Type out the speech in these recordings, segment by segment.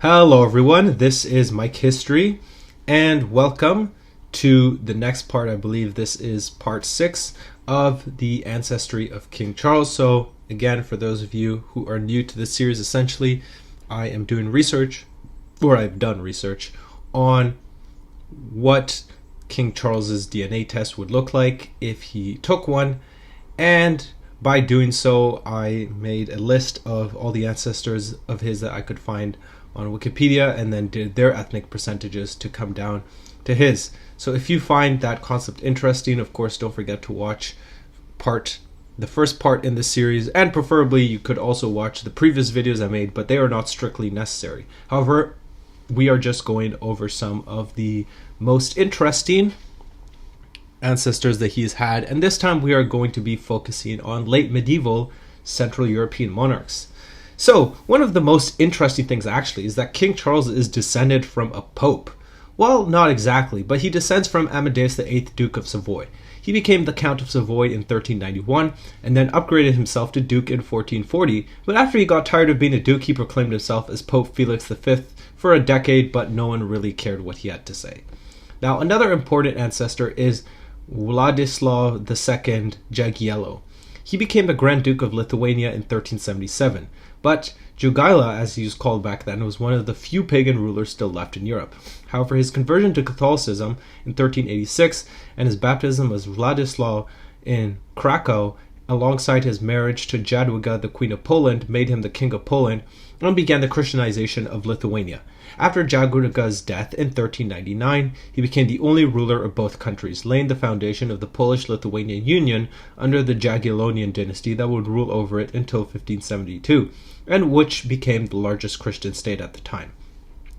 Hello everyone, this is Mike History, and welcome to the next part. I believe this is part 6 of the ancestry of King Charles. So again, for those of you who are new to this series, essentially I am doing research, or I've done research, on what King Charles's DNA test would look like if he took one, and by doing so I made a list of all the ancestors of his that I could find on Wikipedia, and then did their ethnic percentages to come down to his. So if you find that concept interesting, of course, don't forget to watch the first part in the series, and preferably you could also watch the previous videos I made, but they are not strictly necessary. However, we are just going over some of the most interesting ancestors that he's had, and this time we are going to be focusing on late medieval Central European monarchs. So, one of the most interesting things actually is that King Charles is descended from a pope. Well, not exactly, but he descends from Amadeus VIII, Duke of Savoy. He became the Count of Savoy in 1391 and then upgraded himself to Duke in 1440, but after he got tired of being a Duke, he proclaimed himself as Pope Felix V for a decade, but no one really cared what he had to say. Now, another important ancestor is Wladyslaw II Jagiello. He became the Grand Duke of Lithuania in 1377. But Jagiello, as he was called back then, was one of the few pagan rulers still left in Europe. However, his conversion to Catholicism in 1386 and his baptism as Wladyslaw in Krakow, alongside his marriage to Jadwiga, the Queen of Poland, made him the King of Poland and began the Christianization of Lithuania. After Jadwiga's death in 1399, he became the only ruler of both countries, laying the foundation of the Polish-Lithuanian Union under the Jagiellonian dynasty that would rule over it until 1572, and which became the largest Christian state at the time.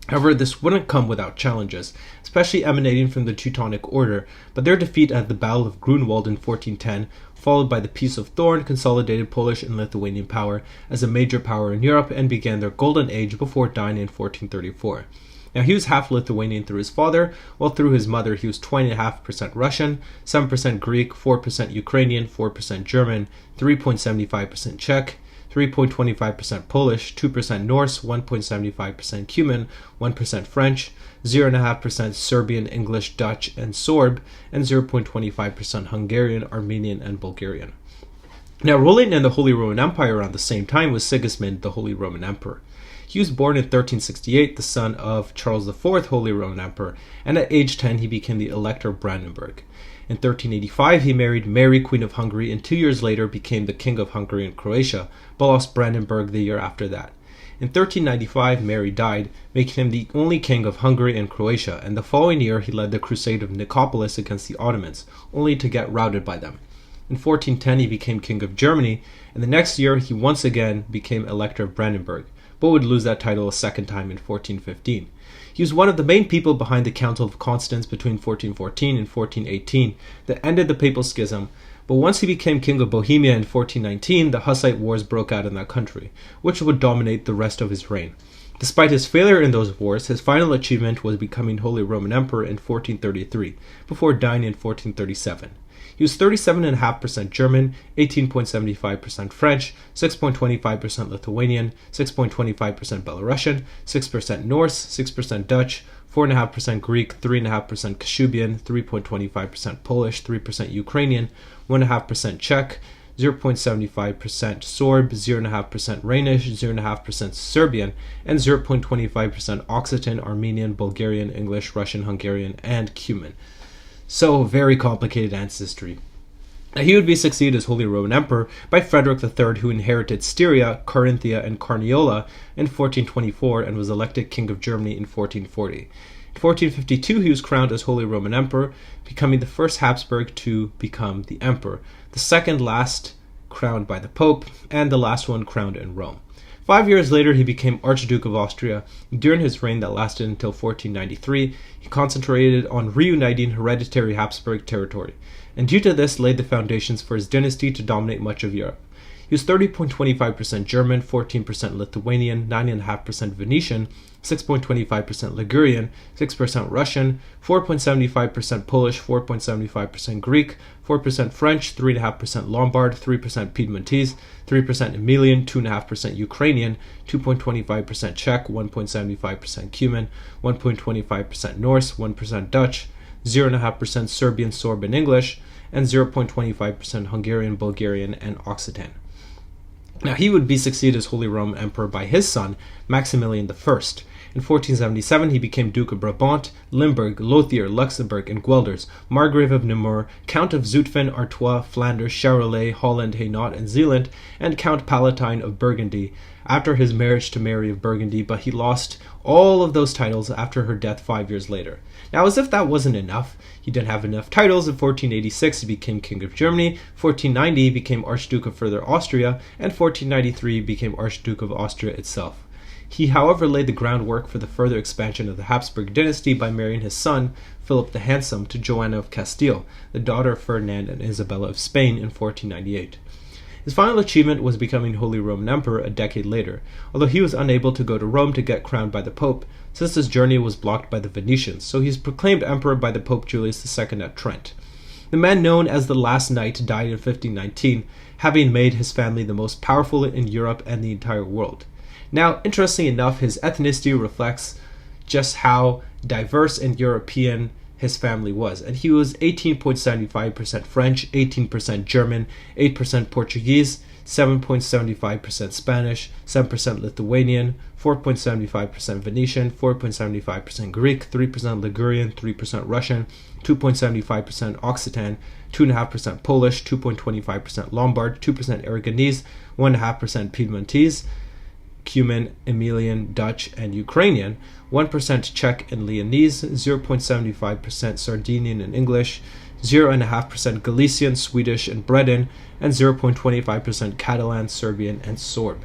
However, this wouldn't come without challenges, especially emanating from the Teutonic Order, but their defeat at the Battle of Grunwald in 1410, followed by the Peace of Thorn, consolidated Polish and Lithuanian power as a major power in Europe and began their golden age before dying in 1434. Now, he was half Lithuanian through his father, while through his mother he was 20.5% Russian, 7% Greek, 4% Ukrainian, 4% German, 3.75% Czech, 3.25% Polish, 2% Norse, 1.75% Cuman, 1% French, 0.5% Serbian, English, Dutch, and Sorb, and 0.25% Hungarian, Armenian, and Bulgarian. Now, ruling in the Holy Roman Empire around the same time was Sigismund, the Holy Roman Emperor. He was born in 1368, the son of Charles IV, Holy Roman Emperor, and at age 10 he became the Elector of Brandenburg. In 1385, he married Mary, Queen of Hungary, and 2 years later became the King of Hungary and Croatia, but lost Brandenburg the year after that. In 1395, Mary died, making him the only king of Hungary and Croatia, and the following year he led the Crusade of Nicopolis against the Ottomans, only to get routed by them. In 1410, he became King of Germany, and the next year he once again became Elector of Brandenburg, but would lose that title a second time in 1415. He was one of the main people behind the Council of Constance between 1414 and 1418 that ended the Papal Schism, but once he became King of Bohemia in 1419, the Hussite Wars broke out in that country, which would dominate the rest of his reign. Despite his failure in those wars, his final achievement was becoming Holy Roman Emperor in 1433, before dying in 1437. He was 37.5% German, 18.75% French, 6.25% Lithuanian, 6.25% Belarusian, 6% Norse, 6% Dutch, 4.5% Greek, 3.5% Kashubian, 3.25% Polish, 3% Ukrainian, 1.5% Czech, 0.75% Sorb, 0.5% Rhenish, 0.5% Serbian, and 0.25% Occitan, Armenian, Bulgarian, English, Russian, Hungarian, and Cuman. So, very complicated ancestry. Now, he would be succeeded as Holy Roman Emperor by Frederick III, who inherited Styria, Carinthia, and Carniola in 1424 and was elected King of Germany in 1440. In 1452, he was crowned as Holy Roman Emperor, becoming the first Habsburg to become the Emperor, the second last crowned by the Pope, and the last one crowned in Rome. 5 years later, he became Archduke of Austria. During his reign that lasted until 1493, he concentrated on reuniting hereditary Habsburg territory, and due to this laid the foundations for his dynasty to dominate much of Europe. He He was 30.25% German, 14% Lithuanian, 9.5% Venetian, 6.25% Ligurian, 6% Russian, 4.75% Polish, 4.75% Greek, 4% French, 3.5% Lombard, 3% Piedmontese, 3% Emilian, 2.5% Ukrainian, 2.25% Czech, 1.75% Cuman, 1.25% Norse, 1% Dutch, 0.5% Serbian, Sorb, and English, and 0.25% Hungarian, Bulgarian, and Occitan. Now, he would be succeeded as Holy Roman Emperor by his son, Maximilian I. In 1477, he became Duke of Brabant, Limburg, Lothier, Luxembourg, and Guelders, Margrave of Namur, Count of Zutphen, Artois, Flanders, Charolais, Holland, Hainaut, and Zeeland, and Count Palatine of Burgundy, after his marriage to Mary of Burgundy, but he lost all of those titles after her death 5 years later. Now, as if that wasn't enough, he didn't have enough titles. In 1486, he became King of Germany. 1490, he became Archduke of Further Austria. And 1493, he became Archduke of Austria itself. He, however, laid the groundwork for the further expansion of the Habsburg dynasty by marrying his son, Philip the Handsome, to Joanna of Castile, the daughter of Ferdinand and Isabella of Spain, in 1498. His final achievement was becoming Holy Roman Emperor a decade later, although he was unable to go to Rome to get crowned by the Pope, since his journey was blocked by the Venetians, so he is proclaimed emperor by the Pope Julius II at Trent. The man known as the Last Knight died in 1519, having made his family the most powerful in Europe and the entire world. Now, interestingly enough, his ethnicity reflects just how diverse and European his family was, and he was 18.75% French, 18% German, 8% Portuguese, 7.75% Spanish, 7% Lithuanian, 4.75% Venetian, 4.75% Greek, 3% Ligurian, 3% Russian, 2.75% Occitan, 2.5% Polish, 2.25% Lombard, 2% Aragonese, 1.5% Piedmontese, Cuman, Emilian, Dutch, and Ukrainian, 1% Czech and Leonese, 0.75% Sardinian and English, 0.5% Galician, Swedish, and Breton, and 0.25% Catalan, Serbian, and Sorb.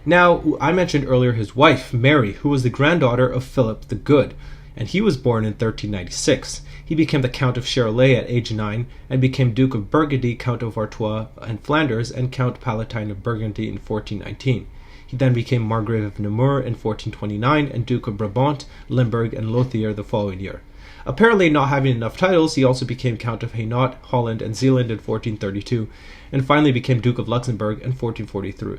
Now, I mentioned earlier his wife, Mary, who was the granddaughter of Philip the Good, and he was born in 1396. He became the Count of Charolais at age 9, and became Duke of Burgundy, Count of Artois and Flanders, and Count Palatine of Burgundy in 1419. He then became Margrave of Namur in 1429, and Duke of Brabant, Limburg, and Lothier the following year. Apparently not having enough titles, he also became Count of Hainaut, Holland, and Zeeland in 1432, and finally became Duke of Luxembourg in 1443.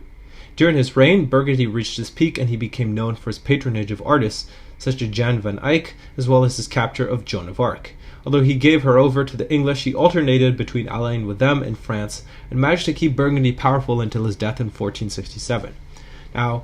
During his reign, Burgundy reached its peak, and he became known for his patronage of artists such as Jan van Eyck, as well as his capture of Joan of Arc. Although he gave her over to the English, he alternated between allying with them and France, and managed to keep Burgundy powerful until his death in 1467. Now,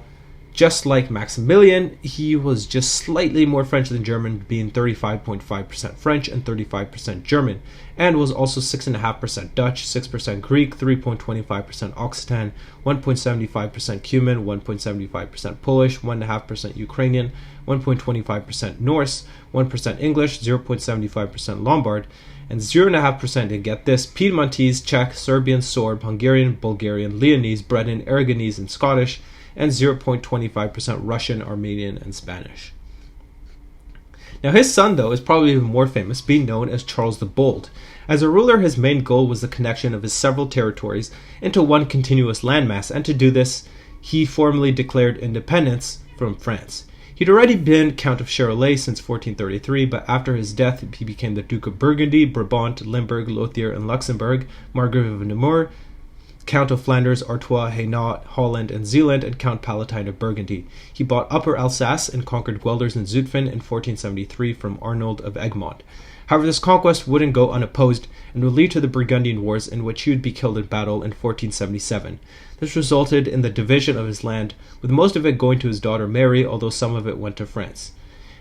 just like Maximilian, he was just slightly more French than German, being 35.5% French and 35% German, and was also 6.5% Dutch, 6% Greek, 3.25% Occitan, 1.75% Cuman, 1.75% Polish, 1.5% Ukrainian, 1.25% Norse, 1% English, 0.75% Lombard, and 0.5%, and get this, Piedmontese, Czech, Serbian, Sorb, Hungarian, Bulgarian, Leonese, Breton, Aragonese, and Scottish, and 0.25% Russian, Armenian, and Spanish. Now, his son, though, is probably even more famous, being known as Charles the Bold. As a ruler, his main goal was the connection of his several territories into one continuous landmass, and to do this, he formally declared independence from France. He'd already been Count of Charolais since 1433, but after his death, he became the Duke of Burgundy, Brabant, Limburg, Lothier, and Luxembourg, Margrave of Namur, Count of Flanders, Artois, Hainaut, Holland, and Zeeland, and Count Palatine of Burgundy. He bought Upper Alsace and conquered Guelders and Zutphen in 1473 from Arnold of Egmont. However, this conquest wouldn't go unopposed and would lead to the Burgundian Wars, in which he would be killed in battle in 1477. This resulted in the division of his land, with most of it going to his daughter Mary, although some of it went to France.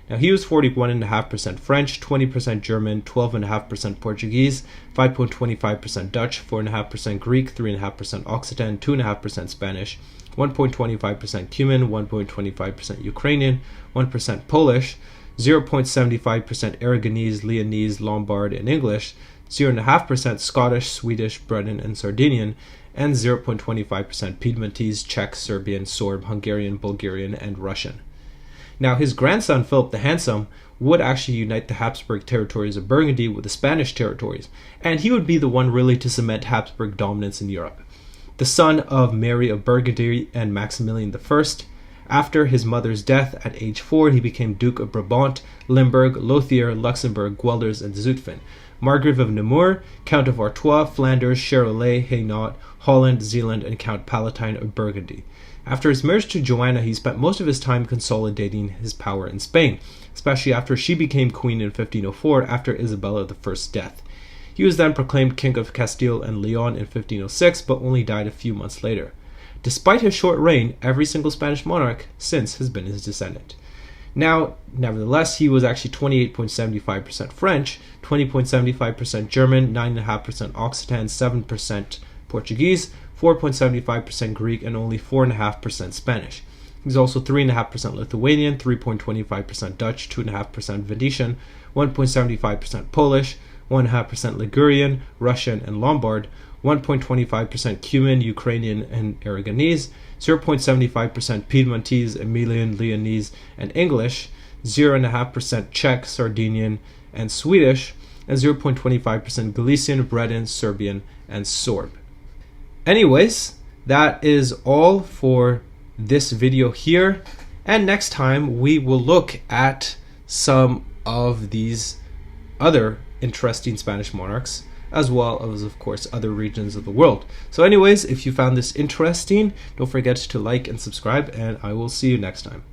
Now, he was 41.5% French, 20% German, 12.5% Portuguese, 5.25% Dutch, 4.5% Greek, 3.5% Occitan, 2.5% Spanish, 1.25% Cuman, 1.25% Ukrainian, 1% Polish, 0.75% Aragonese, Leonese, Lombard, and English, 0.5% Scottish, Swedish, Breton, and Sardinian, and 0.25% Piedmontese, Czech, Serbian, Sorb, Hungarian, Bulgarian, and Russian. Now, his grandson, Philip the Handsome, would actually unite the Habsburg territories of Burgundy with the Spanish territories, and he would be the one really to cement Habsburg dominance in Europe. the son of Mary of Burgundy and Maximilian I. After his mother's death at age 4, he became Duke of Brabant, Limburg, Lothier, Luxembourg, Guelders, and Zutphen, Margrave of Namur, Count of Artois, Flanders, Charolais, Hainaut, Holland, Zeeland, and Count Palatine of Burgundy. After his marriage to Joanna, he spent most of his time consolidating his power in Spain, especially after she became queen in 1504 after Isabella I's death. He was then proclaimed King of Castile and Leon in 1506, but only died a few months later. Despite his short reign, every single Spanish monarch since has been his descendant. Now, nevertheless, he was actually 28.75% French, 20.75% German, 9.5% Occitan, 7% Portuguese, 4.75% Greek, and only 4.5% Spanish. He's also 3.5% Lithuanian, 3.25% Dutch, 2.5% Venetian, 1.75% Polish, 1.5% Ligurian, Russian, and Lombard, 1.25% Cuman, Ukrainian, and Aragonese, 0.75% Piedmontese, Emilian, Leonese, and English, 0.5% Czech, Sardinian, and Swedish, and 0.25% Galician, Breton, Serbian, and Sorb. Anyways, that is all for this video here, and next time we will look at some of these other interesting Spanish monarchs, as well as, of course, other regions of the world. So anyways, if you found this interesting, don't forget to like and subscribe, and I will see you next time.